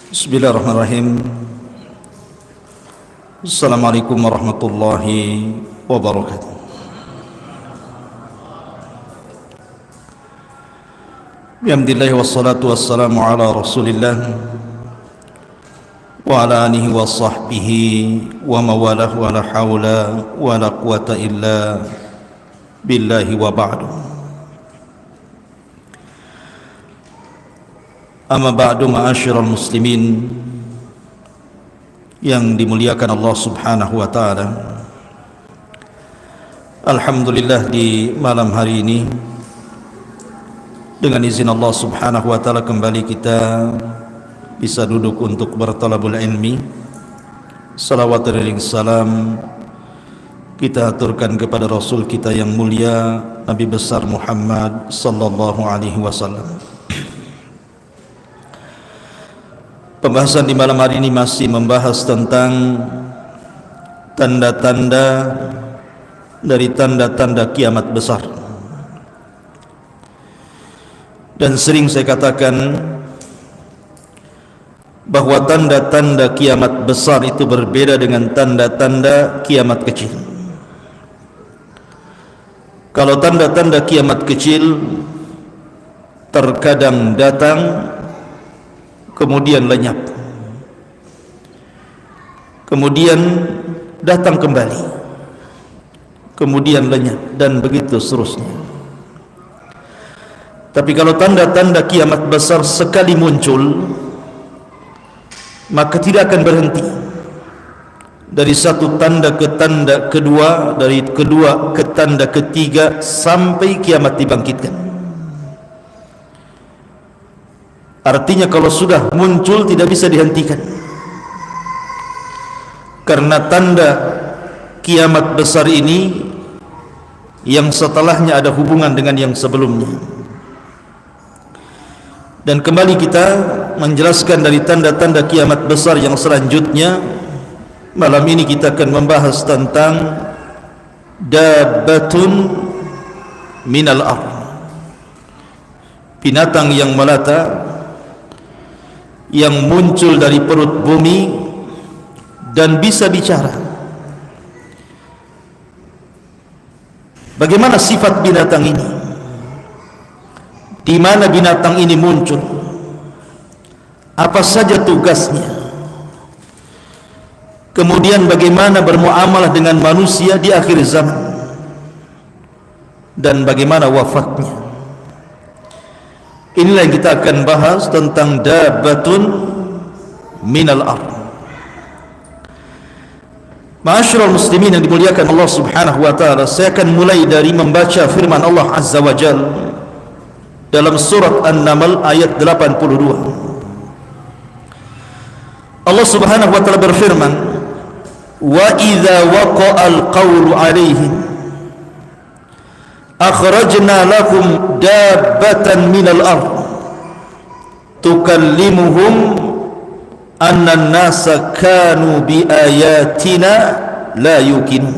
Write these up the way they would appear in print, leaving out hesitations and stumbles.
Bismillahirrahmanirrahim. Assalamualaikum warahmatullahi wabarakatuh. Bihamdillahi wassalatu wassalamu ala rasulillah wa ala alihi wa sahbihi wa mawalah wa la hawla wa la quwata illa billahi wa ba'du. Amma ba'du, ma'asyiral muslimin yang dimuliakan Allah subhanahu wa ta'ala. Alhamdulillah, di malam hari ini dengan izin Allah subhanahu wa ta'ala kembali kita bisa duduk untuk bertalabul ilmi. Salawat dan salam kita aturkan kepada Rasul kita yang mulia, Nabi besar Muhammad sallallahu alaihi wasallam. Pembahasan di malam hari ini masih membahas tentang tanda-tanda dari tanda-tanda kiamat besar. Dan sering saya katakan bahwa tanda-tanda kiamat besar itu berbeda dengan tanda-tanda kiamat kecil. Kalau tanda-tanda kiamat kecil terkadang datang kemudian lenyap, kemudian datang kembali, kemudian lenyap, dan begitu seterusnya. Tapi kalau tanda-tanda kiamat besar sekali muncul, maka tidak akan berhenti. Dari satu tanda ke tanda kedua, dari kedua ke tanda ketiga, sampai kiamat dibangkitkan. Artinya kalau sudah muncul tidak bisa dihentikan, karena tanda kiamat besar ini yang setelahnya ada hubungan dengan yang sebelumnya. Dan kembali kita menjelaskan dari tanda-tanda kiamat besar yang selanjutnya. Malam ini kita akan membahas tentang dabbatun minal ardh, binatang yang melata yang muncul dari perut bumi dan bisa bicara. Bagaimana sifat binatang ini? Di mana binatang ini muncul? Apa saja tugasnya? Kemudian bagaimana bermuamalah dengan manusia di akhir zaman? Dan bagaimana wafatnya? Inilah yang kita akan bahas tentang dabbatun minal ardh. Ma'asyiral muslimin yang dimuliakan Allah subhanahu wa ta'ala, saya akan mulai dari membaca firman Allah azza wa jalla dalam surat An-Naml ayat 82. Allah subhanahu wa ta'ala berfirman, wa idza waqa'al qawlu 'alaihim akhrajna lakum dabbatan minal ardh tukallimuhum anna an-nasa kanu bi ayatina la yuqinun.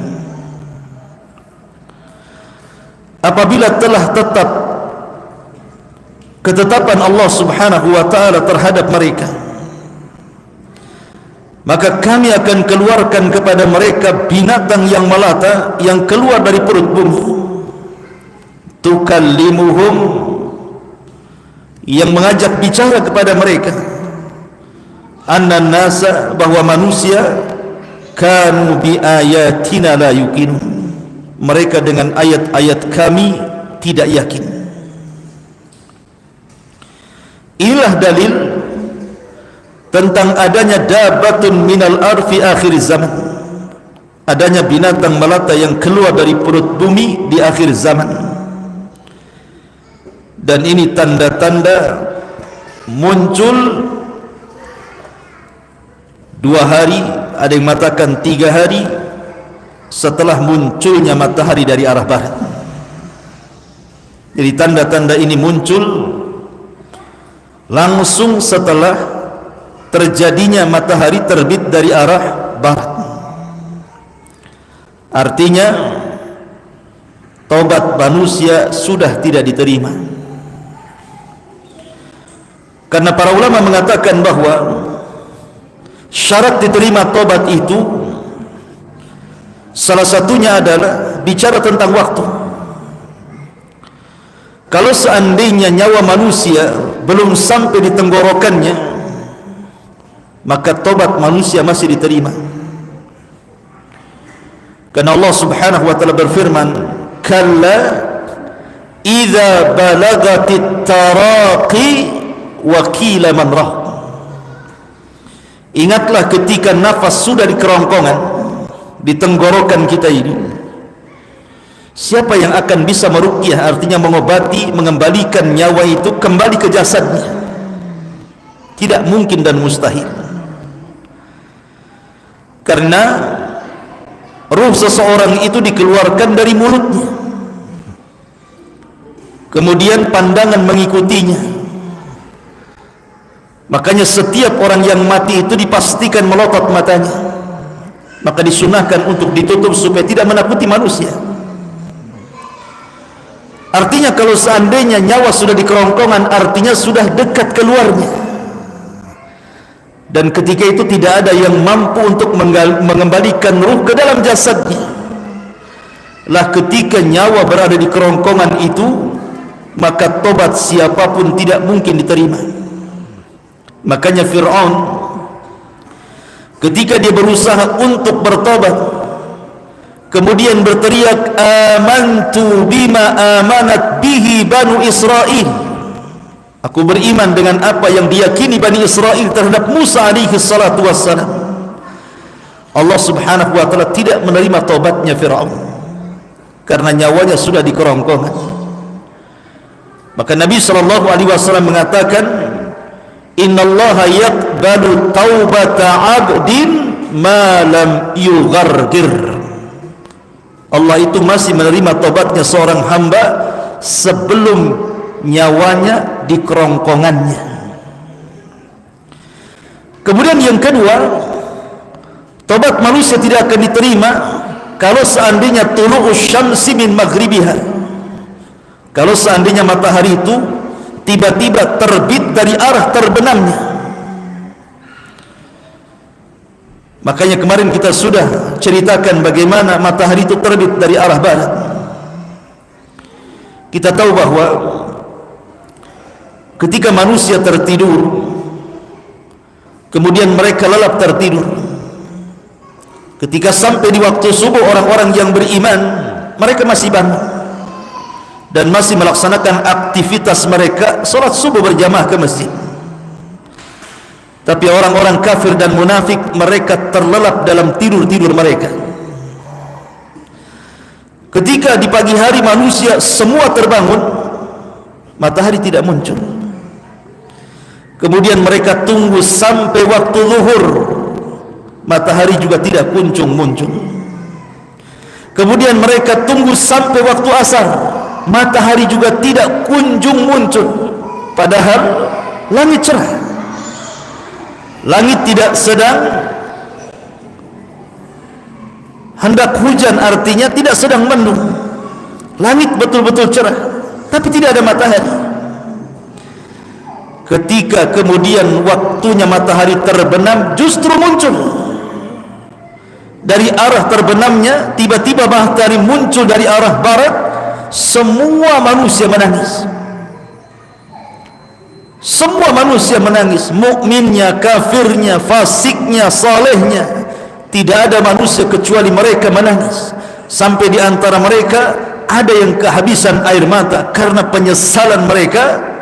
Apabila telah tetap ketetapan Allah subhanahu wa ta'ala terhadap mereka, maka kami akan keluarkan kepada mereka binatang yang melata yang keluar dari perut bumi. Tukallimuhum, yang mengajak bicara kepada mereka, anna nasa, bahwa manusia, kanu bi ayatina la yuqinun, mereka dengan ayat-ayat kami tidak yakin. Inilah dalil tentang adanya dabbatun minal ardh fi akhir zaman, adanya binatang melata yang keluar dari perut bumi di akhir zaman. Dan ini tanda-tanda muncul 2 hari, ada yang mengatakan 3 hari setelah munculnya matahari dari arah barat. Jadi tanda-tanda ini muncul langsung setelah terjadinya matahari terbit dari arah barat. Artinya taubat manusia sudah tidak diterima. Karena para ulama mengatakan bahwa Syarat diterima tobat itu salah satunya adalah bicara tentang waktu. Kalau seandainya nyawa manusia belum sampai di tenggorokannya, maka tobat manusia masih diterima. Karena Allah Subhanahu wa taala berfirman, "Kalla idza balagatit taraqi wa qila man rah." Ingatlah ketika nafas sudah di kerongkongan, di tenggorokan kita ini, siapa yang akan bisa meruqyah, artinya mengobati, mengembalikan nyawa itu kembali ke jasadnya? Tidak mungkin dan mustahil. Karena ruh seseorang itu dikeluarkan dari mulutnya, kemudian pandangan mengikutinya. Makanya setiap orang yang mati itu dipastikan melotot matanya, maka disunahkan untuk ditutup supaya tidak menakuti manusia. Artinya kalau seandainya nyawa sudah di kerongkongan, artinya sudah dekat keluarnya. Dan ketika itu tidak ada yang mampu untuk mengembalikan ruh ke dalam jasadnya. Lah ketika nyawa berada di kerongkongan itu, maka tobat siapapun tidak mungkin diterima. Makanya Fir'aun ketika dia berusaha untuk bertobat, kemudian berteriak, "Amantu bima amanat bihi Banu Israel." Aku beriman dengan apa yang diyakini Bani Israel terhadap Musa alaihi salatu wassalam. Allah Subhanahu wa taala tidak menerima tobatnya Fir'aun karena nyawanya sudah di kerongkongan. Maka Nabi sallallahu alaihi wasallam mengatakan, "Innallaha yaqbalu taubata 'abdin ma lam yughargir." Allah itu masih menerima tobatnya seorang hamba sebelum nyawanya di kerongkongannya. Kemudian yang kedua, tobat manusia tidak akan diterima kalau seandainya tulu'us syamsi min maghribiha, kalau seandainya matahari itu tiba-tiba terbit dari arah terbenamnya. Makanya kemarin kita sudah ceritakan bagaimana matahari itu terbit dari arah barat. Kita tahu bahwa ketika manusia tertidur, kemudian mereka lelap tertidur, ketika sampai di waktu subuh, orang-orang yang beriman mereka masih bangun dan masih melaksanakan aktivitas mereka, salat subuh berjamaah ke masjid. Tapi orang-orang kafir dan munafik, mereka terlelap dalam tidur-tidur mereka. Ketika di pagi hari manusia semua terbangun, matahari tidak muncul. Kemudian mereka tunggu sampai waktu zuhur, matahari juga tidak kunjung muncul. Kemudian mereka tunggu sampai waktu asar, matahari juga tidak kunjung muncul. Padahal langit cerah, langit tidak sedang hendak hujan, artinya tidak sedang mendung. Langit betul-betul cerah, tapi tidak ada matahari. Ketika kemudian waktunya matahari terbenam, justru muncul dari arah terbenamnya, tiba-tiba matahari muncul dari arah barat. Semua manusia menangis. Semua manusia menangis, mukminnya, kafirnya, fasiknya, salehnya. Tidak ada manusia kecuali mereka menangis. Sampai di antara mereka ada yang kehabisan air mata karena penyesalan mereka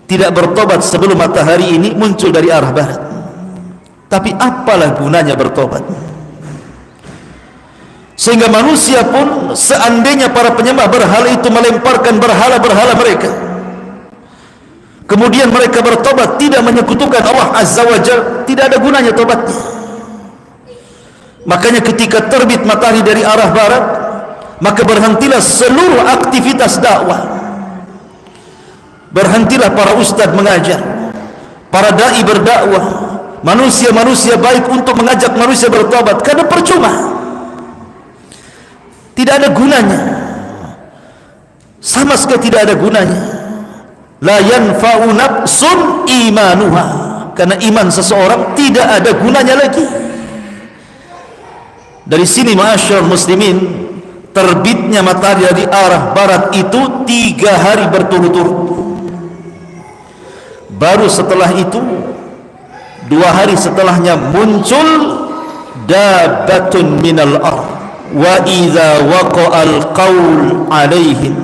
tidak bertobat sebelum matahari ini muncul dari arah barat. Tapi apalah gunanya bertobat? Sehingga manusia pun, seandainya para penyembah berhala itu melemparkan berhala-berhala mereka, kemudian mereka bertobat, tidak menyekutukan Allah Azza wa Jalla, tidak ada gunanya tobatnya. Makanya ketika terbit matahari dari arah barat, maka berhentilah seluruh aktivitas dakwah. Berhentilah para ustadz mengajar, para dai berdakwah, manusia-manusia baik untuk mengajak manusia bertobat, karena percuma, tidak ada gunanya, sama sekali tidak ada gunanya. La yanfa'u nafsun imanuha, karena iman seseorang tidak ada gunanya lagi. Dari sini ma'asyiral muslimin, terbitnya matahari dari arah barat itu 3 hari berturut-turut. Baru setelah itu 2 hari setelahnya muncul dabatun minal ardh wa idza waqa'al qaul alaihim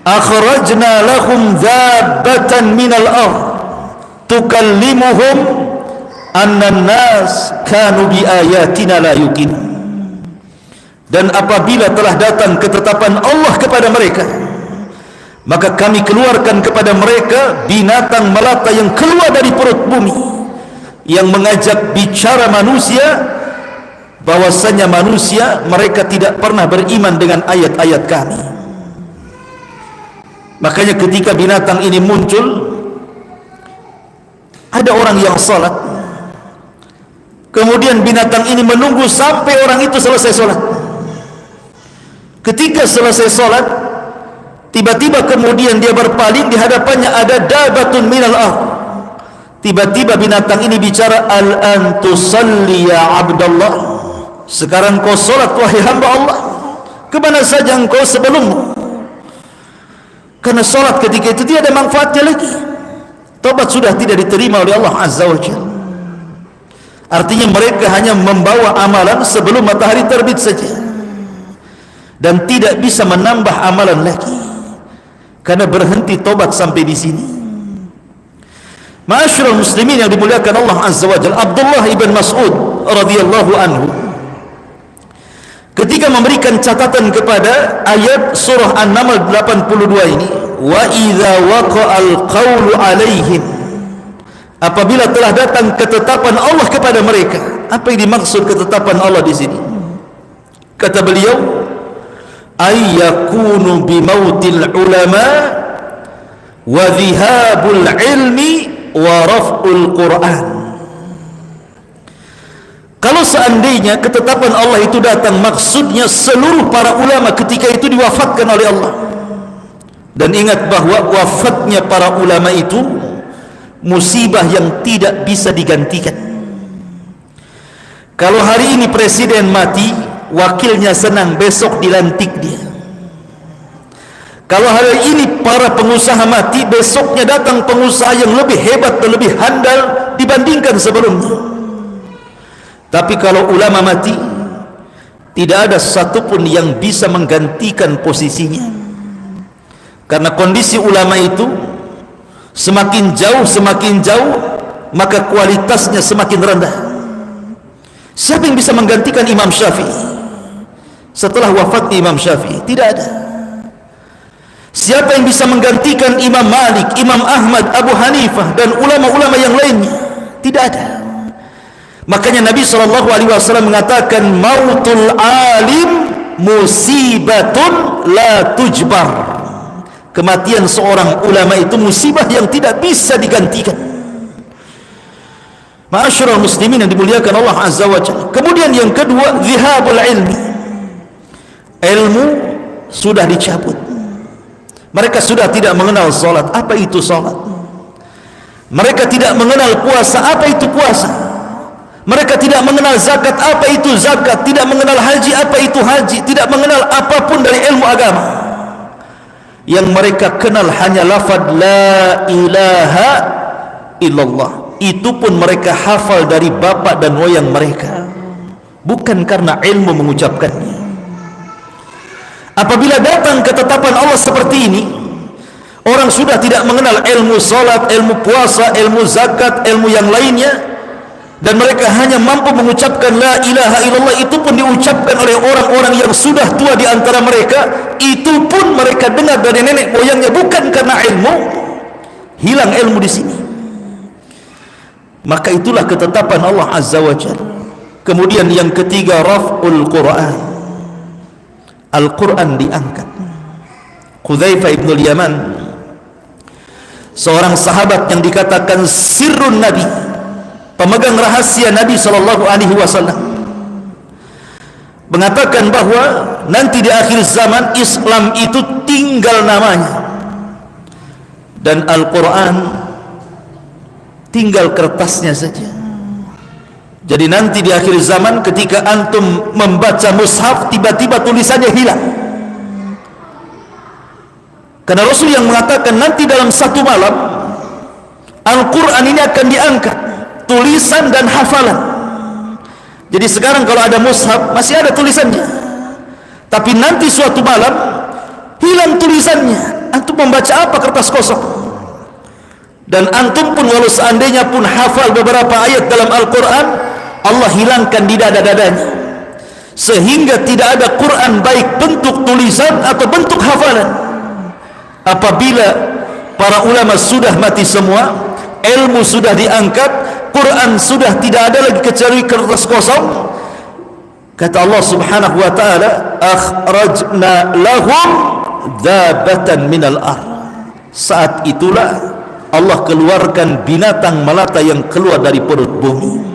akhrajna lahum dabbatan minal ardh tukallimuhum anna an-nas kanu bi ayatina la yuqinun. Dan apabila telah datang ketetapan Allah kepada mereka, maka kami keluarkan kepada mereka binatang melata yang keluar dari perut bumi, yang mengajak bicara manusia bahwasanya manusia mereka tidak pernah beriman dengan ayat-ayat kami. Makanya ketika binatang ini muncul, ada orang yang salat, kemudian binatang ini menunggu sampai orang itu selesai salat. Ketika selesai salat, tiba-tiba kemudian dia berpaling, di hadapannya ada dabatun minal ardh. Tiba-tiba binatang ini bicara, al-an tusalli ya abdallah, sekarang kau salat wahai hamba Allah, kemana saja engkau sebelummu? Karena salat ketika itu tidak ada manfaatnya lagi. Taubat sudah tidak diterima oleh Allah Azza wa Jalla. Artinya mereka hanya membawa amalan sebelum matahari terbit saja, dan tidak bisa menambah amalan lagi, karena berhenti taubat sampai di sini. Ma'asyiral muslimin yang dimuliakan Allah Azza wa Jalla, Abdullah ibn Mas'ud radhiyallahu anhu ketika memberikan catatan kepada ayat surah An-Naml 82 ini, wa idza waqa'al qaulu alaihim, apabila telah datang ketetapan Allah kepada mereka. Apa yang dimaksud ketetapan Allah di sini? Kata beliau, ayyakunu bimautil ulama wa dhihabul ilmi wa raf'ul Qur'an. Kalau seandainya ketetapan Allah itu datang, maksudnya seluruh para ulama ketika itu diwafatkan oleh Allah. Dan ingat bahwa wafatnya para ulama itu musibah yang tidak bisa digantikan. Kalau hari ini presiden mati, wakilnya senang, besok dilantik dia. Kalau hari ini para pengusaha mati, besoknya datang pengusaha yang lebih hebat dan lebih handal dibandingkan sebelumnya. Tapi kalau ulama mati, tidak ada satupun yang bisa menggantikan posisinya, karena kondisi ulama itu semakin jauh, maka kualitasnya semakin rendah. Siapa yang bisa menggantikan Imam Syafi'i setelah wafatnya Imam Syafi'i? Tidak ada. Siapa yang bisa menggantikan Imam Malik, Imam Ahmad, Abu Hanifah dan ulama-ulama yang lainnya? Tidak ada. Makanya Nabi SAW mengatakan, mautul alim musibatun la tujbar. Kematian seorang ulama itu musibah yang tidak bisa digantikan. Ma'asyiral muslimin yang dimuliakan Allah Azza wa Jalla. Kemudian yang kedua, dhihabul ilmi. Ilmu sudah dicabut. Mereka sudah tidak mengenal salat. Apa itu salat? Mereka tidak mengenal puasa. Apa itu puasa? Mereka tidak mengenal zakat. Apa itu zakat? Tidak mengenal haji. Apa itu haji? Tidak mengenal apapun dari ilmu agama. Yang mereka kenal hanya lafaz la ilaha illallah. Itu pun mereka hafal dari bapak dan moyang mereka, bukan karena ilmu mengucapkannya. Apabila datang ketetapan Allah seperti ini, orang sudah tidak mengenal ilmu salat, ilmu puasa, ilmu zakat, ilmu yang lainnya, dan mereka hanya mampu mengucapkan la ilaha illallah. Itu pun diucapkan oleh orang-orang yang sudah tua di antara mereka. Itu pun mereka dengar dari nenek moyangnya, bukan karena ilmu. Hilang ilmu di sini. Maka itulah ketetapan Allah Azza wa Jalla. Kemudian yang ketiga, raf'ul Qur'an. Al-Quran diangkat. Hudzaifah ibn al-Yaman, seorang sahabat yang dikatakan sirrun Nabi, pemegang rahasia Nabi SAW, mengatakan bahwa nanti di akhir zaman Islam itu tinggal namanya, dan Al-Quran tinggal kertasnya saja. Jadi nanti di akhir zaman ketika antum membaca mushaf, tiba-tiba tulisannya hilang. Karena Rasul yang mengatakan nanti dalam satu malam Al-Quran ini akan diangkat, tulisan dan hafalan. Jadi sekarang kalau ada mushaf masih ada tulisannya, tapi nanti suatu malam hilang tulisannya. Antum membaca apa kertas kosong? Dan antum pun walau seandainya pun hafal beberapa ayat dalam Al-Quran, Allah hilangkan di dada-dadanya, sehingga tidak ada Quran baik bentuk tulisan atau bentuk hafalan. Apabila para ulama sudah mati semua, ilmu sudah diangkat, Quran sudah tidak ada lagi kecuali kertas kosong, kata Allah subhanahu wa ta'ala, akhrajna lahum dabatan minal ard. Saat itulah Allah keluarkan binatang melata yang keluar dari perut bumi.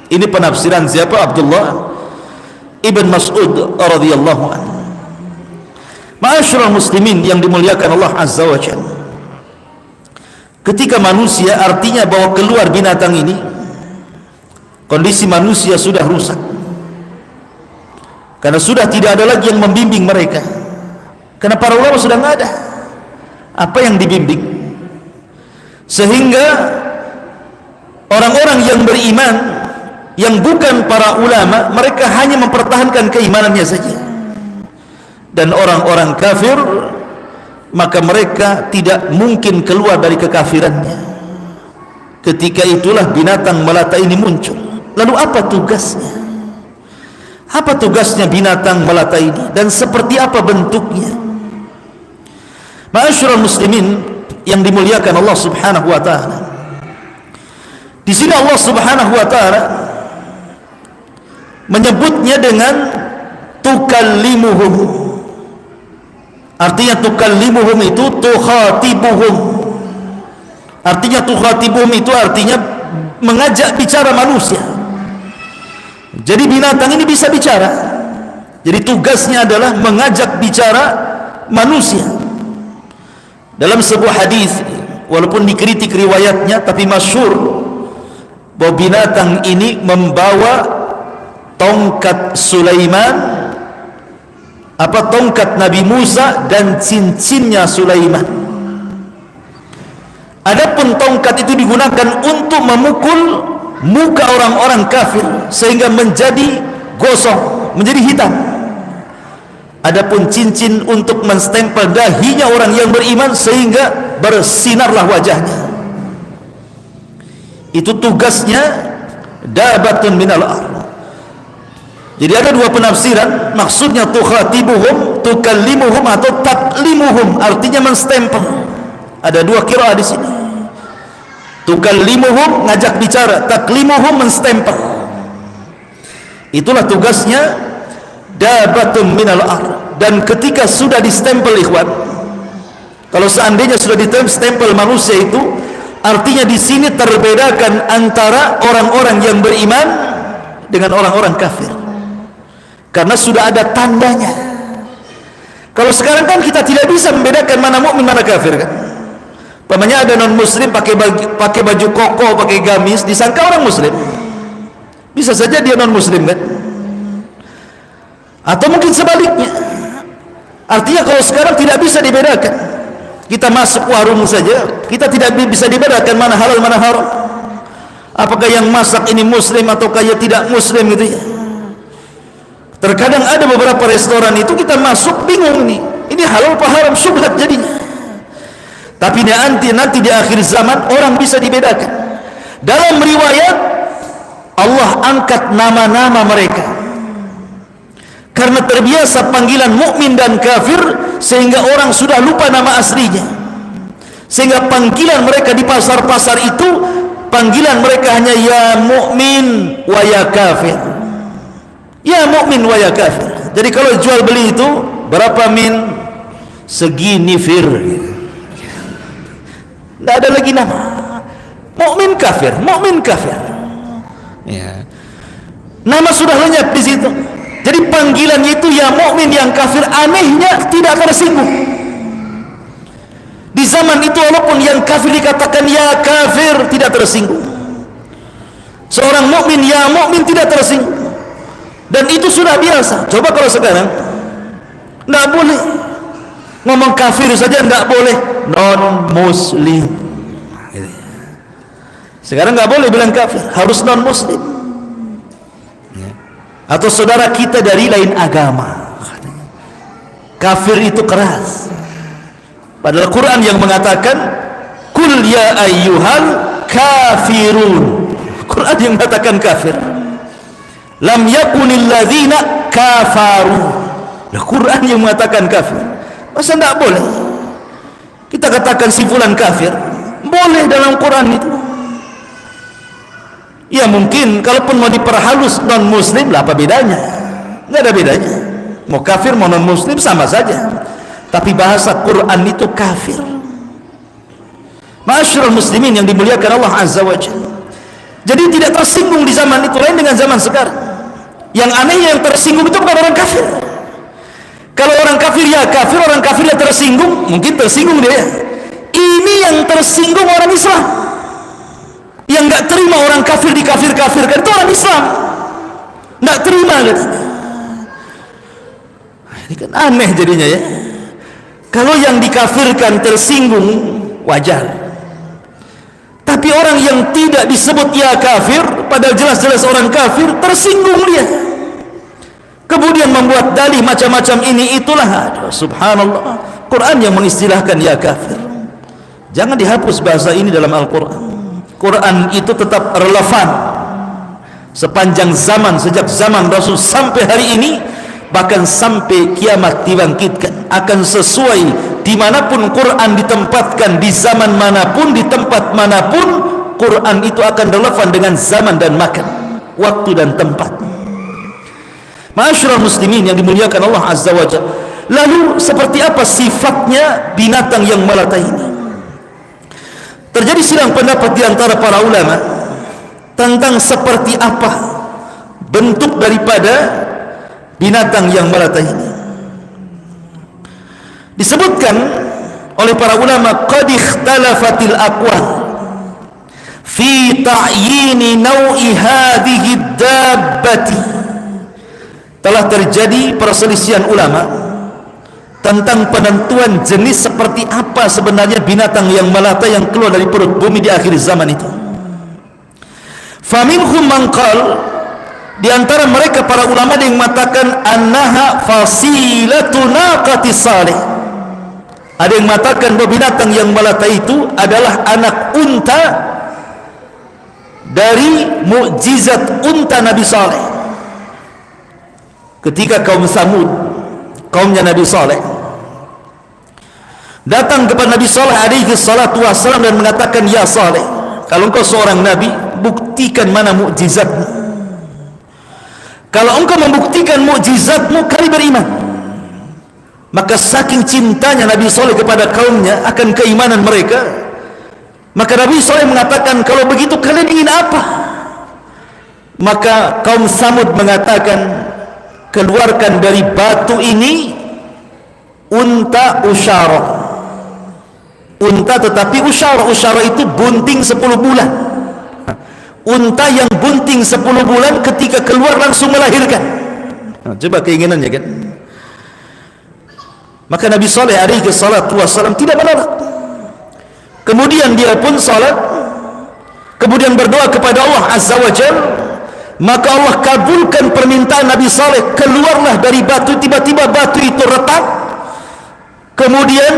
Ini penafsiran siapa? Abdullah ibn Mas'ud radhiyallahu anhu. Ma'asyiral muslimin yang dimuliakan Allah azza wa jalla, ketika manusia, artinya bahwa keluar binatang ini, kondisi manusia sudah rusak, karena sudah tidak ada lagi yang membimbing mereka, karena para ulama sudah tidak ada apa yang dibimbing, sehingga orang-orang yang beriman yang bukan para ulama, mereka hanya mempertahankan keimanannya saja. Dan orang-orang kafir, maka mereka tidak mungkin keluar dari kekafirannya. Ketika itulah binatang melata ini muncul. Lalu apa tugasnya? Apa tugasnya binatang melata ini? Dan seperti apa bentuknya? Ma'asyiral muslimin yang dimuliakan Allah subhanahu wa ta'ala, di sini Allah subhanahu wa ta'ala menyebutnya dengan tukallimuhum. Artinya tukallimuhum itu tukhatibuhum. Artinya tukhatibuhum itu artinya mengajak bicara manusia. Jadi binatang ini bisa bicara. Jadi tugasnya adalah mengajak bicara manusia. Dalam sebuah hadis, walaupun dikritik riwayatnya, tapi masyhur bahwa binatang ini membawa tongkat Sulaiman, tongkat Nabi Musa dan cincinnya Sulaiman. Adapun tongkat itu digunakan untuk memukul muka orang-orang kafir sehingga menjadi gosong, menjadi hitam. Adapun cincin untuk menstempel dahinya orang yang beriman sehingga bersinarlah wajahnya. Itu tugasnya dabatun minal ard. Jadi ada dua penafsiran, maksudnya tukhatibuhum, tukallimuhum atau taklimuhum, artinya menstempel. Ada dua qiraah di sini. Tukallimuhum ngajak bicara, taklimuhum menstempel. Itulah tugasnya dabatun minal ard. Dan ketika sudah distempel, ikhwan, kalau seandainya sudah distempel manusia itu, artinya di sini terbedakan antara orang-orang yang beriman dengan orang-orang kafir. Karena sudah ada tandanya. Kalau sekarang kan kita tidak bisa membedakan mana mukmin mana kafir kan. Pamannya ada non muslim pakai baju koko, pakai gamis, disangka orang muslim. Bisa saja dia non muslim kan. Atau mungkin sebaliknya. Artinya kalau sekarang tidak bisa dibedakan. Kita masuk warung saja, kita tidak bisa dibedakan mana halal mana haram. Apakah yang masak ini muslim ataukah ia tidak muslim gitu ya. Terkadang ada beberapa restoran itu kita masuk bingung nih, ini halal apa haram, syubhat jadinya. Tapi nanti di akhir zaman orang bisa dibedakan. Dalam riwayat Allah angkat nama-nama mereka karena terbiasa panggilan mukmin dan kafir sehingga orang sudah lupa nama aslinya. Sehingga panggilan mereka di pasar-pasar itu, panggilan mereka hanya ya mukmin wa ya kafir. Ya mukmin wa ya kafir. Jadi kalau jual beli itu berapa min? Segini fir. Tidak ada lagi nama. Mukmin kafir, mukmin kafir. Ya. Nama sudah lenyap di situ. Jadi panggilannya itu ya mukmin yang kafir, anehnya tidak tersinggung. Di zaman itu walaupun yang kafir dikatakan ya kafir, tidak tersinggung. Seorang mukmin ya mukmin tidak tersinggung, dan itu sudah biasa. Coba kalau sekarang tidak boleh ngomong kafir saja, tidak boleh non muslim. Sekarang nggak boleh bilang kafir, harus non muslim atau saudara kita dari lain agama. Kafir itu keras, padahal Quran yang mengatakan kul ya ayyuhal kafirun. Quran yang mengatakan kafir. Lam yakunil ladzina kafaru. Nah, Quran yang mengatakan kafir. Masa tidak boleh kita katakan si fulan kafir? Boleh dalam Quran itu. Ya mungkin kalaupun mau diperhalus non muslim lah, apa bedanya? Nggak ada bedanya. Mau kafir mau non muslim sama saja. Tapi bahasa Quran itu kafir. Ma'asyiral muslimin yang dimuliakan Allah Azza wa Jalla. Jadi tidak tersinggung di zaman itu lain dengan zaman sekarang. Yang anehnya yang tersinggung itu bukan orang kafir. Kalau orang kafir ya kafir, orang kafir ya tersinggung, mungkin tersinggung dia. Ini yang tersinggung orang Islam. Yang nggak terima orang kafir dikafir-kafirkan itu orang Islam. Nggak terima gitu. Ini kan aneh jadinya ya. Kalau yang dikafirkan tersinggung wajar. Tapi orang yang tidak disebut ya kafir, padahal jelas-jelas orang kafir, tersinggung dia. Kemudian membuat dalih macam-macam ini itulah. Aduh, subhanallah. Quran yang mengistilahkan ya kafir. Jangan dihapus bahasa ini dalam Al-Quran. Quran itu tetap relevan sepanjang zaman, sejak zaman Rasul sampai hari ini, bahkan sampai kiamat dibangkitkan, akan sesuai dimanapun Quran ditempatkan, di zaman manapun, di tempat manapun, Quran itu akan relevan dengan zaman dan makan, waktu dan tempat. Ma'asyiral muslimin yang dimuliakan Allah Azza wa Jalla. Lalu seperti apa sifatnya binatang yang melata ini? Terjadi silang pendapat di antara para ulama tentang seperti apa bentuk daripada binatang yang melata ini. Disebutkan oleh para ulama, qad ikhtalafatil aqwal fi ta'yini naw'i hadhihi dabbati. Telah terjadi perselisihan ulama tentang penentuan jenis seperti apa sebenarnya binatang yang melata yang keluar dari perut bumi di akhir zaman itu. Faminhum man qala, di antara mereka para ulama yang mengatakan annaha fasilatu naqati salih. Ada yang mengatakan bahwa binatang yang melata itu adalah anak unta dari mukjizat unta Nabi Saleh. Ketika kaum Samud, kaumnya Nabi Saleh, datang kepada Nabi Saleh alaihi salatu wassalam dan mengatakan, ya Saleh, kalau engkau seorang Nabi, buktikan mana mukjizatmu. Kalau engkau membuktikan mukjizatmu, kami beriman. Maka saking cintanya Nabi Saleh kepada kaumnya akan keimanan mereka, maka Nabi Saleh mengatakan, kalau begitu kalian ingin apa? Maka kaum Samud mengatakan, keluarkan dari batu ini unta usyara. Unta tetapi usyara, usyara itu bunting 10 bulan. Unta yang bunting 10 bulan ketika keluar langsung melahirkan. Nah, coba keinginannya kan. Maka Nabi Saleh alaihi salatu wassalam tidak menolak. Kemudian dia pun salat, kemudian berdoa kepada Allah Azza wa Jalla. Maka Allah kabulkan permintaan Nabi Saleh. Keluarlah dari batu, tiba-tiba batu itu retak. Kemudian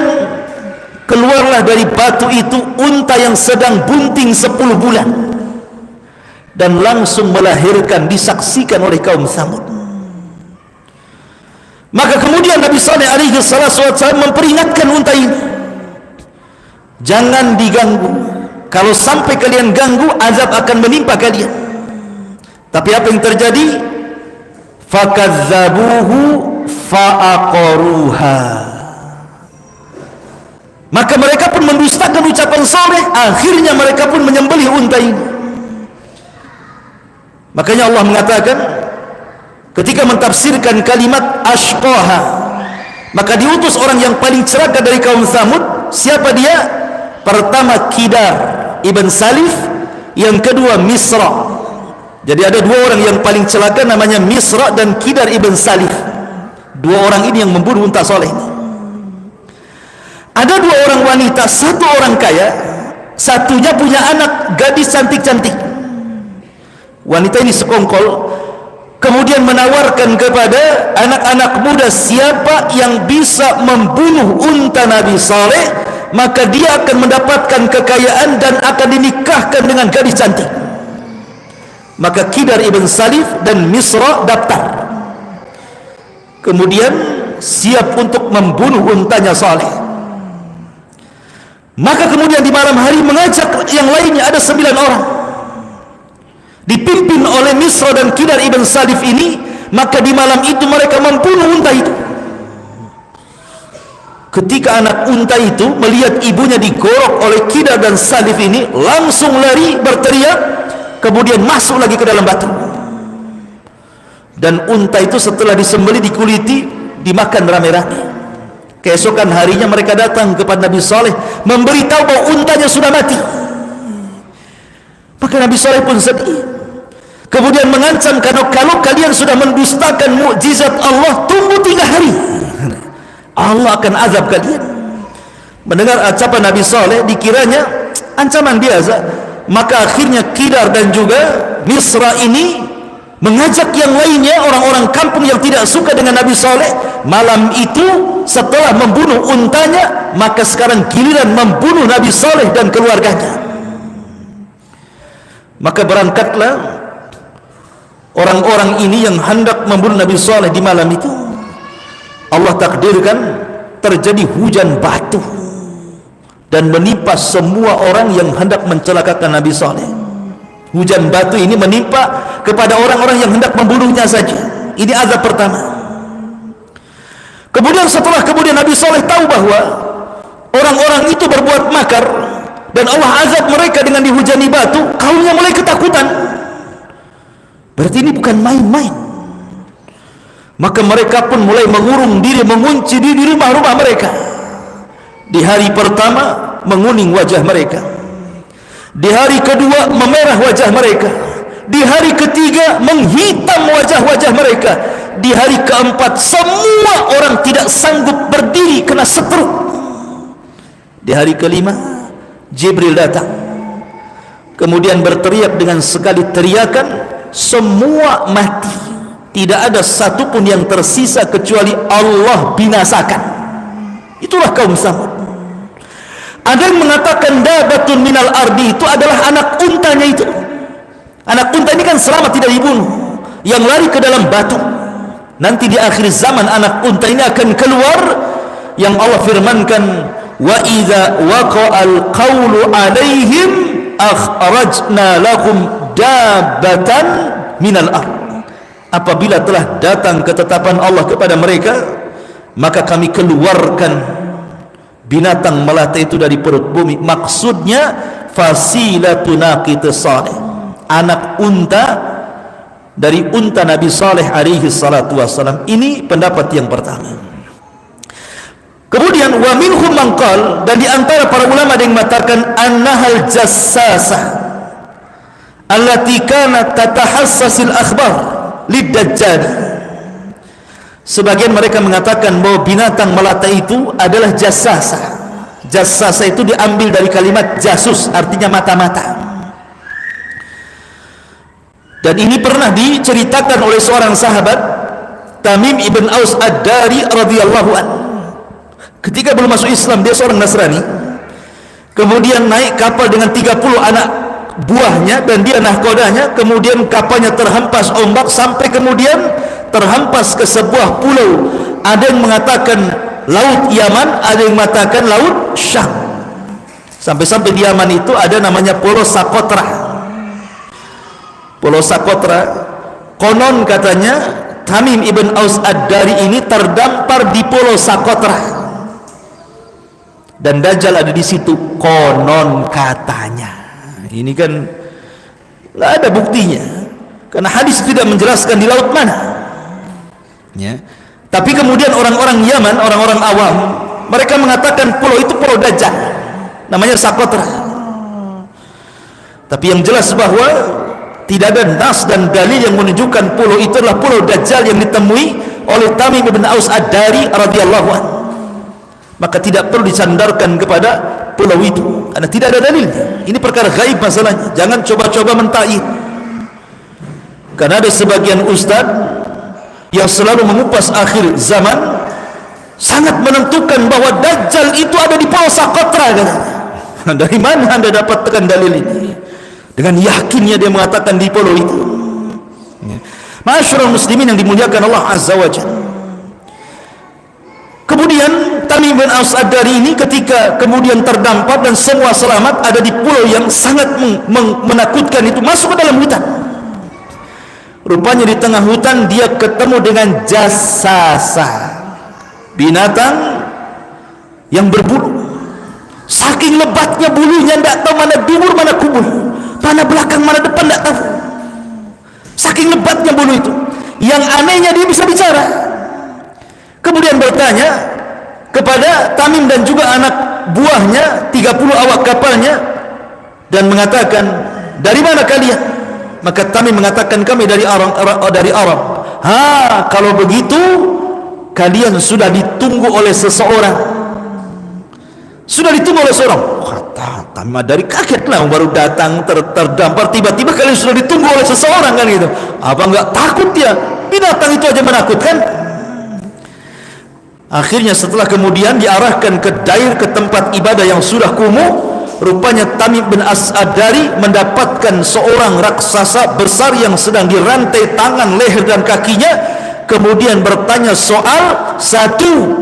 keluarlah dari batu itu unta yang sedang bunting 10 bulan, dan langsung melahirkan, disaksikan oleh kaum Samud. Maka kemudian Nabi Saleh alaihi wasallam memperingatkan unta ini, jangan diganggu. Kalau sampai kalian ganggu, azab akan menimpa kalian. Tapi apa yang terjadi? Fakadzabuhu faaqaruha. Maka mereka pun mendustakan ucapan Saleh, akhirnya mereka pun menyembelih unta ini. Makanya Allah mengatakan ketika mentafsirkan kalimat ashqaha, maka diutus orang yang paling celaka dari kaum Samud. Siapa dia? Pertama Kidar ibn Salif, yang kedua Misra, Jadi ada dua orang yang paling celaka, namanya Misra dan Kidar ibn Salif. Dua orang ini yang membunuh unta soleh ini. Ada dua orang wanita, satu orang kaya, satunya punya anak gadis cantik-cantik. Wanita ini sekongkol, kemudian menawarkan kepada anak-anak muda, siapa yang bisa membunuh unta Nabi Saleh, maka dia akan mendapatkan kekayaan dan akan dinikahkan dengan gadis cantik. Maka Kidar ibn Salif dan Misra daftar, kemudian siap untuk membunuh untanya Saleh. Maka kemudian di malam hari mengajak yang lainnya, ada 9 orang dipimpin oleh Misra dan Kidar ibn Salif ini. Maka di malam itu mereka membunuh unta itu. Ketika anak unta itu melihat ibunya digorok oleh Kidar dan Salif ini, langsung lari berteriak, kemudian masuk lagi ke dalam batu. Dan unta itu setelah disembelih, dikuliti, dimakan rame-rame. Keesokan harinya mereka datang kepada Nabi Saleh, memberitahu bahwa untanya sudah mati. Maka Nabi Saleh pun sedih, kemudian mengancam, kalau kalian sudah mendustakan mukjizat Allah, tunggu 3 hari, Allah akan azab kalian. Mendengar ucapan Nabi Saleh, dikiranya ancaman biasa. Maka akhirnya Kidar dan juga Misra ini mengajak yang lainnya, orang-orang kampung yang tidak suka dengan Nabi Saleh. Malam itu setelah membunuh untanya, maka sekarang giliran membunuh Nabi Saleh dan keluarganya. Maka berangkatlah orang-orang ini yang hendak membunuh Nabi Saleh di malam itu. Allah takdirkan terjadi hujan batu dan menimpa semua orang yang hendak mencelakakan Nabi Saleh. Hujan batu ini menimpa kepada orang-orang yang hendak membunuhnya saja. Ini azab pertama. Kemudian setelah Nabi Saleh tahu bahwa orang-orang itu berbuat makar dan Allah azab mereka dengan dihujani batu, kaumnya mulai ketakutan. Berarti ini bukan main-main. Maka mereka pun mulai mengurung diri, mengunci diri di rumah-rumah mereka. Di hari pertama menguning wajah mereka, di hari kedua memerah wajah mereka, di hari ketiga menghitam wajah-wajah mereka, di hari keempat semua orang tidak sanggup berdiri, kena setruk. Di hari kelima Jibril datang, kemudian berteriak dengan sekali teriakan, semua mati, tidak ada satupun yang tersisa kecuali Allah binasakan. Itulah kaum Samud. Ada yang mengatakan dabatun minal ardi itu adalah anak untanya itu. Anak unta ini kan selamat, tidak dibunuh, yang lari ke dalam batu. Nanti di akhir zaman anak unta ini akan keluar, yang Allah firmankan, wa idza waqa'al qawlu alaihim akhrajna lahum dabbatan minal ard. Apabila telah datang ketetapan Allah kepada mereka, maka kami keluarkan binatang melata itu dari perut bumi. Maksudnya fasilatu naqit salih, anak unta dari unta Nabi Saleh alaihi salatu wassalam. Ini pendapat yang pertama. Kemudian wa minhum man qala, dan di antara para ulama yang mengatakan annahal jassasah allati kanat tatahassasil akhbar lid-dajjal. Sebagian mereka mengatakan bahwa binatang melata itu adalah jassasah. Jassasah itu diambil dari kalimat jasus, artinya mata-mata. Dan ini pernah diceritakan oleh seorang sahabat, Tamim ibn Aus ad-Dari radhiyallahu anhu. Ketika belum masuk Islam, dia seorang Nasrani. Kemudian naik kapal dengan 30 anak buahnya dan dia nahkodanya. Kemudian kapalnya terhempas ombak sampai kemudian terhempas ke sebuah pulau. Ada yang mengatakan laut Yaman, ada yang mengatakan laut Syam. Sampai-sampai di Yaman itu ada namanya Pulau Socotra. Pulau Socotra, konon katanya Tamim ibn Aus ad-Dari ini terdampar di Pulau Socotra, dan Dajjal ada di situ, konon katanya. Ini kan tidak ada buktinya, karena hadis tidak menjelaskan di laut mana. Ya. Tapi kemudian orang-orang Yaman, orang-orang awam, mereka mengatakan pulau itu pulau Dajjal, namanya Socotra. Tapi yang jelas bahwa tidak ada nas dan dalil yang menunjukkan pulau itu adalah pulau Dajjal yang ditemui oleh Tamim bin Aus Ad-Dari radhiyallahu anhu. Maka tidak perlu disandarkan kepada pulau itu karena tidak ada dalilnya. Ini perkara gaib masalahnya. Jangan coba-coba mentakwil. Karena ada sebagian ustaz yang selalu mengupas akhir zaman, sangat menentukan bahwa Dajjal itu ada di pulau Socotra katanya. Dari mana anda dapatkan dalil ini? Dengan yakinnya dia mengatakan di pulau itu. Ma'asyiral muslimin yang dimuliakan Allah Azza wa Jalla. Kemudian Tamim bin Aus Ad-Dari ini ketika kemudian terdampar dan semua selamat, ada di pulau yang sangat menakutkan itu, masuk ke dalam hutan. Rupanya di tengah hutan dia ketemu dengan jasasa, binatang yang berbulu. Saking lebatnya bulunya, tidak tahu mana dubur mana kubur, mana belakang mana depan, tidak tahu. Saking lebatnya bulu itu. Yang anehnya dia bisa bicara. Kemudian bertanya kepada Tamim dan juga anak buahnya, 30 awak kapalnya, dan mengatakan, dari mana kalian? Maka Tamim mengatakan, kami dari Arab. Kalau begitu kalian sudah ditunggu oleh seseorang. Sudah ditunggu oleh seorang. Kata Tamim dari kaget lah, baru datang terdampar, tiba-tiba kalian sudah ditunggu oleh seseorang kan gitu. Apa enggak takut dia? Binatang itu aja menakutkan. Akhirnya setelah kemudian diarahkan ke dair, ke tempat ibadah yang sudah kumuh, rupanya Tamim bin Aus Ad-Dari mendapatkan seorang raksasa besar yang sedang dirantai tangan, leher dan kakinya. Kemudian bertanya soal satu,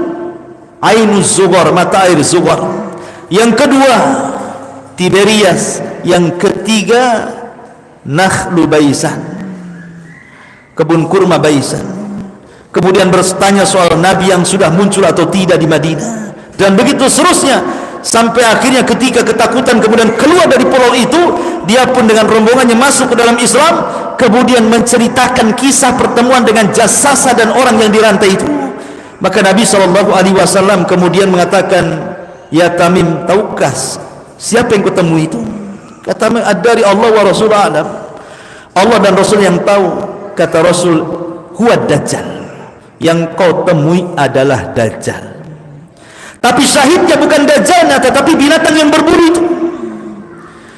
Ainuz Zughar, mata air Zughar. Yang kedua, Tiberias. Yang ketiga, Nakhlu Baisan, kebun kurma Baisan. Kemudian bertanya soal Nabi yang sudah muncul atau tidak di Madinah, dan begitu seterusnya, sampai akhirnya ketika ketakutan kemudian keluar dari pulau itu, dia pun dengan rombongannya masuk ke dalam Islam, kemudian menceritakan kisah pertemuan dengan jasasa dan orang yang dirantai itu. Maka Nabi SAW kemudian mengatakan, ya Tamim, tahukah siapa yang ketemu itu? Kata Tamim, dari Allah wa Rasul alam. Allah dan Rasul yang tahu. Kata Rasul, huwa Dajjal, yang kau temui adalah Dajjal. Tapi syahidnya bukan Dajjal, tetapi binatang yang berbulu itu.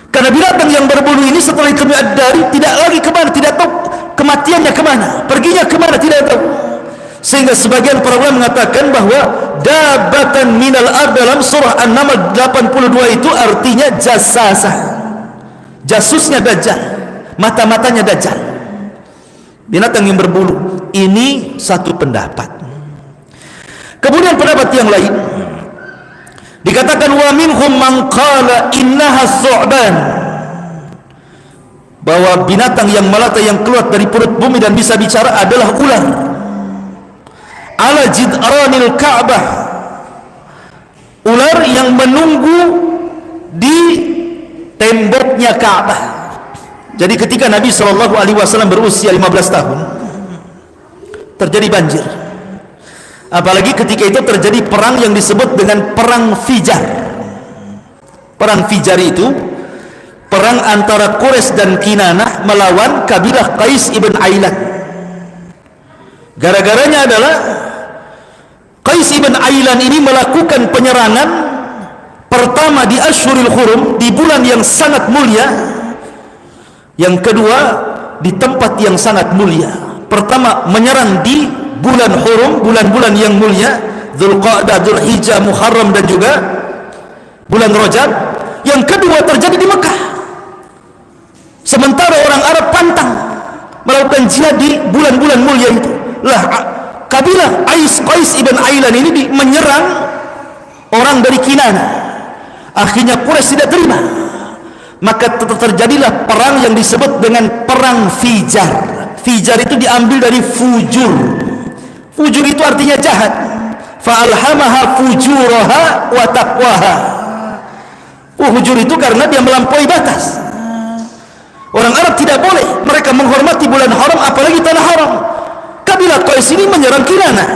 Karena binatang yang berbulu ini setelah ditemui Ad-Dari tidak lagi kemana, tidak tahu kematiannya kemana, perginya kemana, tidak tahu. Sehingga sebagian para ulama mengatakan bahwa dabatan minal ard dalam surah An-Naml 82 itu artinya jasasa, jasusnya Dajjal, mata-matanya Dajjal, binatang yang berbulu. Ini satu pendapat. Kemudian pendapat yang lain dikatakan, wa minhum man qala innaha thu'ban, bahwa binatang yang melata yang keluar dari perut bumi dan bisa bicara adalah ular. Ala jidranil Ka'bah, ular yang menunggu di temboknya Ka'bah. Jadi ketika Nabi SAW berusia 15 tahun, terjadi banjir. Apalagi ketika itu terjadi perang yang disebut dengan perang Fijar. Perang Fijar itu perang antara Quraisy dan Kinanah melawan kabilah Qais ibn Ailan. Gara-garanya adalah Qais ibn Ailan ini melakukan penyerangan pertama di Ashhurul Hurum, di bulan yang sangat mulia. Yang kedua di tempat yang sangat mulia. Pertama menyerang di bulan Hurum, bulan-bulan yang mulia, Dzulqa'dah, Dzulhijjah, Muharram dan juga bulan Rajab. Yang kedua terjadi di Mekah. Sementara orang Arab pantang melakukan jihad di bulan-bulan mulia itu. Lah kabilah Qais ibn Ailan ini menyerang orang dari Kinanah. Akhirnya Quraisy tidak terima, maka terjadilah perang yang disebut dengan perang Fijar. Fijar itu diambil dari fujur. Fujur itu artinya jahat. Fa'alhamaha fujuraha wa taqwaha. Fujur itu karena dia melampaui batas. Orang Arab tidak boleh, mereka menghormati bulan haram, apalagi tanah haram. Kabilah Qais ini menyerang Kinanah.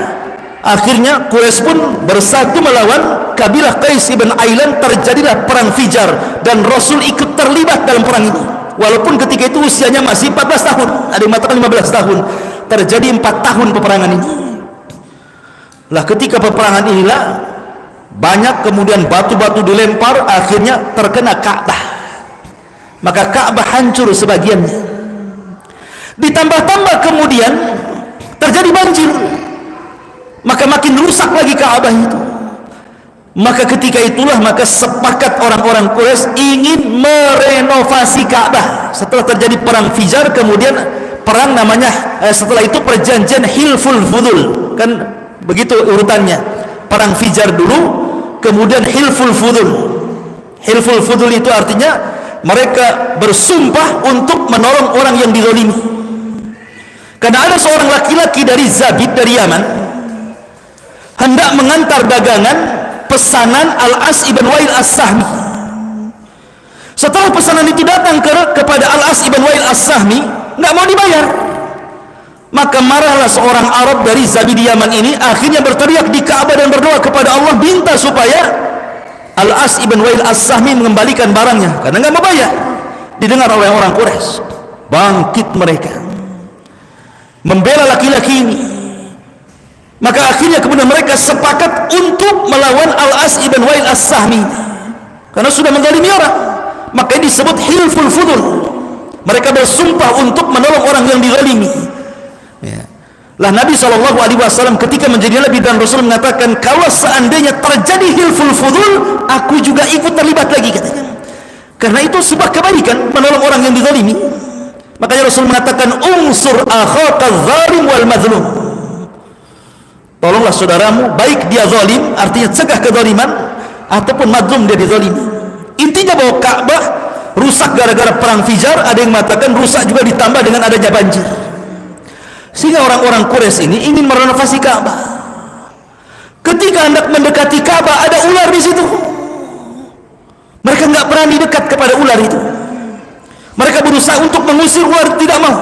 Akhirnya Quraisy pun bersatu melawan kabilah Qais ibn Ailan. Terjadilah perang Fijar dan Rasul ikut terlibat dalam perang ini. walaupun ketika itu usianya masih 14 tahun, ada yang mengatakan 15 tahun. Terjadi 4 tahun peperangan ini. Lah ketika peperangan inilah banyak kemudian batu-batu dilempar, akhirnya terkena Ka'bah, maka Ka'bah hancur sebagiannya. Ditambah-tambah kemudian terjadi banjir, maka makin rusak lagi Ka'bah itu. Maka ketika itulah maka sepakat orang-orang Quraisy ingin merenovasi Ka'bah. Setelah terjadi perang Fijar, kemudian perang namanya setelah itu perjanjian Hilful Fudul, kan begitu urutannya. Perang Fijar dulu, kemudian Hilful Fudul. Hilful Fudul itu artinya mereka bersumpah untuk menolong orang yang dizalimi. Karena ada seorang laki-laki dari Zabid, dari Yaman, hendak mengantar dagangan pesanan Al-As ibn Wa'il As-Sahmi. Setelah pesanan itu datang kepada Al-As ibn Wa'il As-Sahmi, nggak mau dibayar. Maka marahlah seorang Arab dari Zabid Yaman ini, akhirnya berteriak di Ka'bah dan berdoa kepada Allah, minta supaya Al-As ibn Wa'il As-Sahmi mengembalikan barangnya karena nggak mau bayar. Didengar oleh orang Quraisy, bangkit mereka membela laki-laki ini. Maka akhirnya kemudian mereka sepakat untuk melawan Al-As ibn Wa'il As-Sahmi karena sudah menzalimi orang. Maka ini disebut Hilful Fudul. Mereka bersumpah untuk menolong orang yang dizalimi. Ya. Lah Nabi SAW ketika menjadi Nabi dan Rasul mengatakan, kalau seandainya terjadi Hilful Fudul, aku juga ikut terlibat lagi, katanya. Karena itu sebuah kebaikan menolong orang yang dizalimi. Makanya Rasul mengatakan, unsur akhaka zalim wal mazlum. Tolonglah saudaramu, baik dia zalim, artinya cegah kezaliman, ataupun mazlum, dia dizalimi. Intinya bahwa Ka'bah rusak gara-gara perang Fijar. Ada yang mengatakan rusak juga ditambah dengan adanya banjir, sehingga orang-orang Quraisy ini ingin merenovasi Ka'bah. Ketika hendak mendekati Ka'bah, ada ular di situ. Mereka nggak berani dekat kepada ular itu. Mereka berusaha untuk mengusir ular, tidak mau.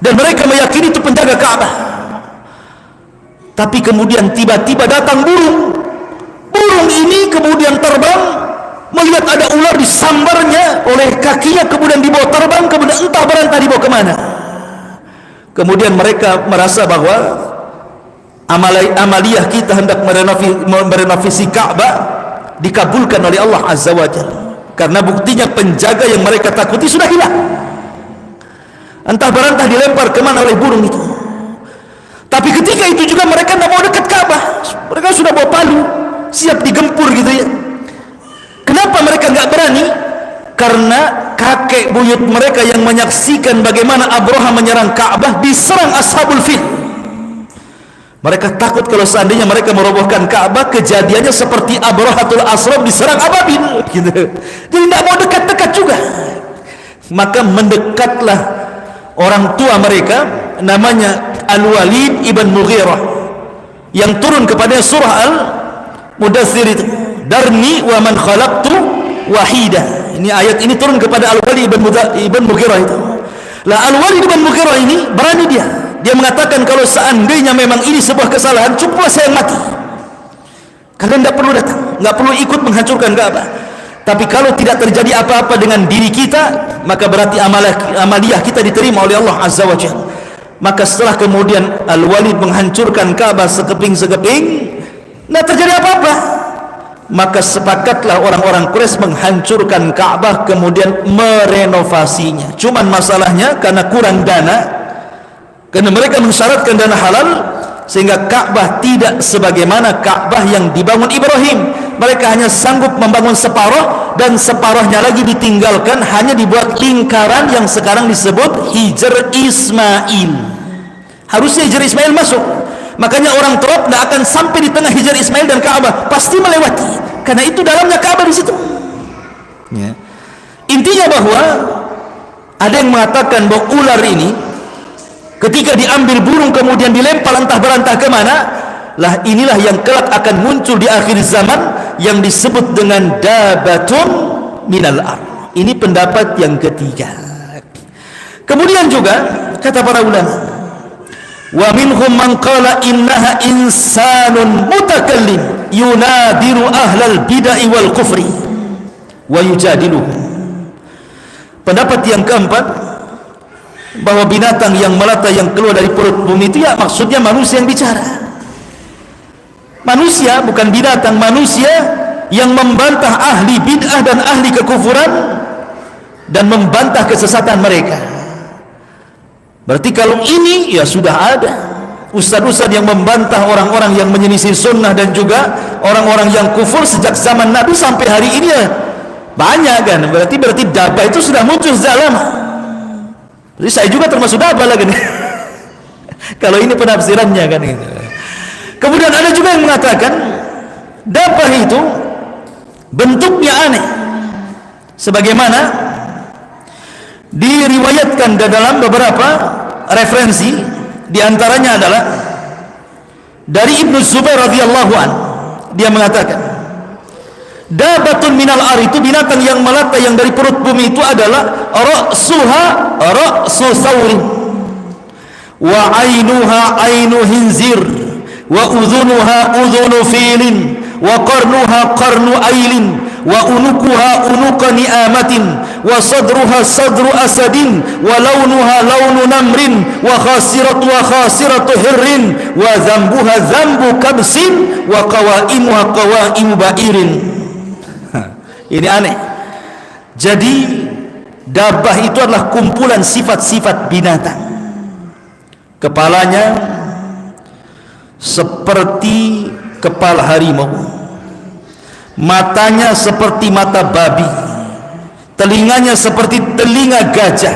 Dan mereka meyakini itu penjaga Ka'bah. Tapi kemudian tiba-tiba datang burung. Burung ini kemudian terbang, melihat ada ular, disambarnya oleh kakinya, kemudian dibawa terbang, kemudian entah berantah dibawa kemana. Kemudian mereka merasa bahwa amaliyah kita hendak merenovasi Ka'bah dikabulkan oleh Allah Azza wa Jalla, karena buktinya penjaga yang mereka takuti sudah hilang, entah berantah dilempar kemana oleh burung itu. Tapi ketika itu juga mereka tidak mau dekat Ka'bah. Mereka sudah bawa palu, siap digempur gitu ya. Kenapa mereka nggak berani? Karena kakek buyut mereka yang menyaksikan bagaimana Abraha menyerang Ka'bah, diserang Ashabul Fil. Mereka takut kalau seandainya mereka merobohkan Ka'bah, kejadiannya seperti Abrahatul Asram diserang Ababil gitu. Jadi tidak mau dekat-dekat juga. Maka mendekatlah orang tua mereka, namanya Al-Walid ibn Mughirah, yang turun kepada surah Al-Mudaththir itu, darni wa man khalaqtu wahida. Ini ayat ini turun kepada Al-Walid ibn Mughirah itu. Lah Al-Walid ibn Mughirah ini berani dia mengatakan, kalau seandainya memang ini sebuah kesalahan, cukuplah saya mati. Kalian tidak perlu datang, nggak perlu ikut menghancurkan Ka'bah. Tapi kalau tidak terjadi apa-apa dengan diri kita, maka berarti amaliyah kita diterima oleh Allah Azza wa Jalla. Maka setelah kemudian Al-Walid menghancurkan Ka'bah sekeping-sekeping, tidak terjadi apa-apa. Maka sepakatlah orang-orang Quraisy menghancurkan Ka'bah, kemudian merenovasinya. Cuman masalahnya karena kurang dana, karena mereka mensyaratkan dana halal, sehingga Ka'bah tidak sebagaimana Ka'bah yang dibangun Ibrahim. Mereka hanya sanggup membangun separuh, dan separuhnya lagi ditinggalkan, hanya dibuat lingkaran yang sekarang disebut Hijr Ismail. Harusnya Hijr Ismail masuk, makanya orang Turab tidak akan sampai di tengah Hijr Ismail dan Ka'bah, pasti melewati, karena itu dalamnya Ka'bah di situ ya. Intinya bahwa ada yang mengatakan bahwa ular ini ketika diambil burung kemudian dilempar entah berantah kemana, lah inilah yang kelak akan muncul di akhir zaman, yang disebut dengan dabatun minal ard. Ini pendapat yang ketiga. Kemudian juga kata para ulama, wa minhum man qala innaha insanun mutakallim yunadiru ahlal bid'ah wal kufri wa yujadiluhum. Pendapat yang keempat, bahwa binatang yang melata yang keluar dari perut bumi itu ya maksudnya manusia yang bicara. Manusia, bukan binatang, manusia yang membantah ahli bid'ah dan ahli kekufuran dan membantah kesesatan mereka. Berarti kalau ini ya sudah ada ustaz-ustaz yang membantah orang-orang yang menyelisih sunnah dan juga orang-orang yang kufur sejak zaman Nabi sampai hari ini ya banyak kan. Berarti dabah itu sudah muncul sejak lama. Jadi saya juga termasuk dabah lagi nih. Kalau ini penafsirannya kan gitu. Kemudian ada juga yang mengatakan dabah itu bentuknya aneh, sebagaimana diriwayatkan dalam beberapa referensi, diantaranya adalah dari Ibnu Zubair radhiyallahu an. Dia mengatakan dabatun minal ar, itu binatang yang melata yang dari perut bumi itu adalah ra'suha ra'su saurin wa ainuha ainu hinzir wa udhunuha udhunu filin wa qarnuha qarnu ailin wa unukuha unuka ni'amatin wa sadruha sadru asadin wa launuha launu namrin wa khasiratu hirrin wa zambuha zambu kabsin wa qawaimuha qawaimu ba'irin. Ini aneh. Jadi dabah itu adalah kumpulan sifat-sifat binatang. Kepalanya seperti kepala harimau, matanya seperti mata babi, telinganya seperti telinga gajah,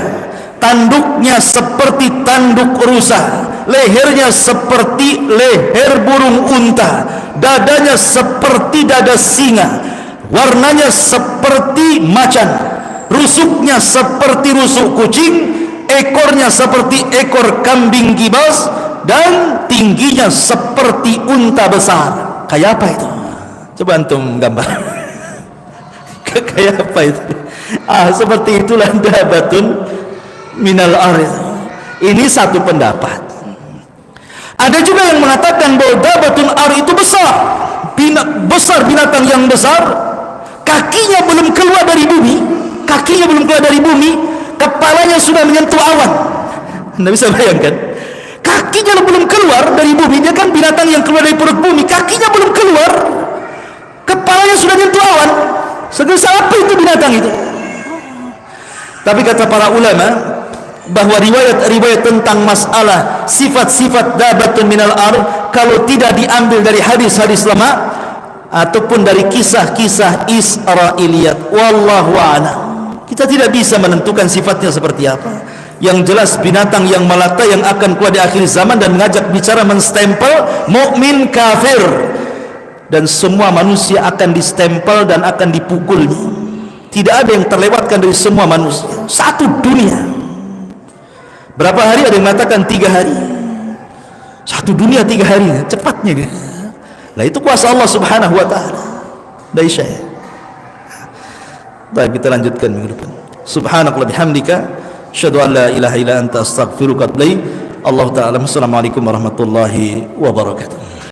tanduknya seperti tanduk rusa, lehernya seperti leher burung unta, dadanya seperti dada singa, warnanya seperti macan, rusuknya seperti rusuk kucing, ekornya seperti ekor kambing kibas, dan tingginya seperti unta besar. Kayak apa itu? Coba antum gambar. Kayak apa itu? Seperti itulah dabatun minal ar. Ini satu pendapat. Ada juga yang mengatakan bahwa dabatun ar itu besar, besar, binatang yang besar, kakinya belum keluar dari bumi, kepalanya sudah menyentuh awan. Anda bisa bayangkan, kakinya belum keluar dari bumi, dia kan binatang yang keluar dari perut bumi, kakinya belum keluar, kepalanya sudah menyentuh awan. Sebesar apa itu binatang itu? Tapi kata para ulama bahwa riwayat-riwayat tentang masalah sifat-sifat dabatun minal ar, kalau tidak diambil dari hadis-hadis lama ataupun dari kisah-kisah Israiliyat, wallahu a'lam, kita tidak bisa menentukan sifatnya seperti apa. Yang jelas binatang yang melata yang akan keluar di akhir zaman dan mengajak bicara, menstempel mukmin kafir, dan semua manusia akan distempel dan akan dipukulnya. Tidak ada yang terlewatkan dari semua manusia. Satu dunia. Berapa hari? Ada yang mengatakan 3 hari. Satu dunia 3 hari, cepatnya gitu. Nah itu kuasa Allah subhanahu wa ta'ala. Dari saya. Baik, kita lanjutkan minggu depan. Subhanakallah bihamdika, asyhadu an la ilaha illa anta astaghfiruka wa atubu ilaik. Allah ta'ala. Assalamualaikum warahmatullahi wabarakatuh.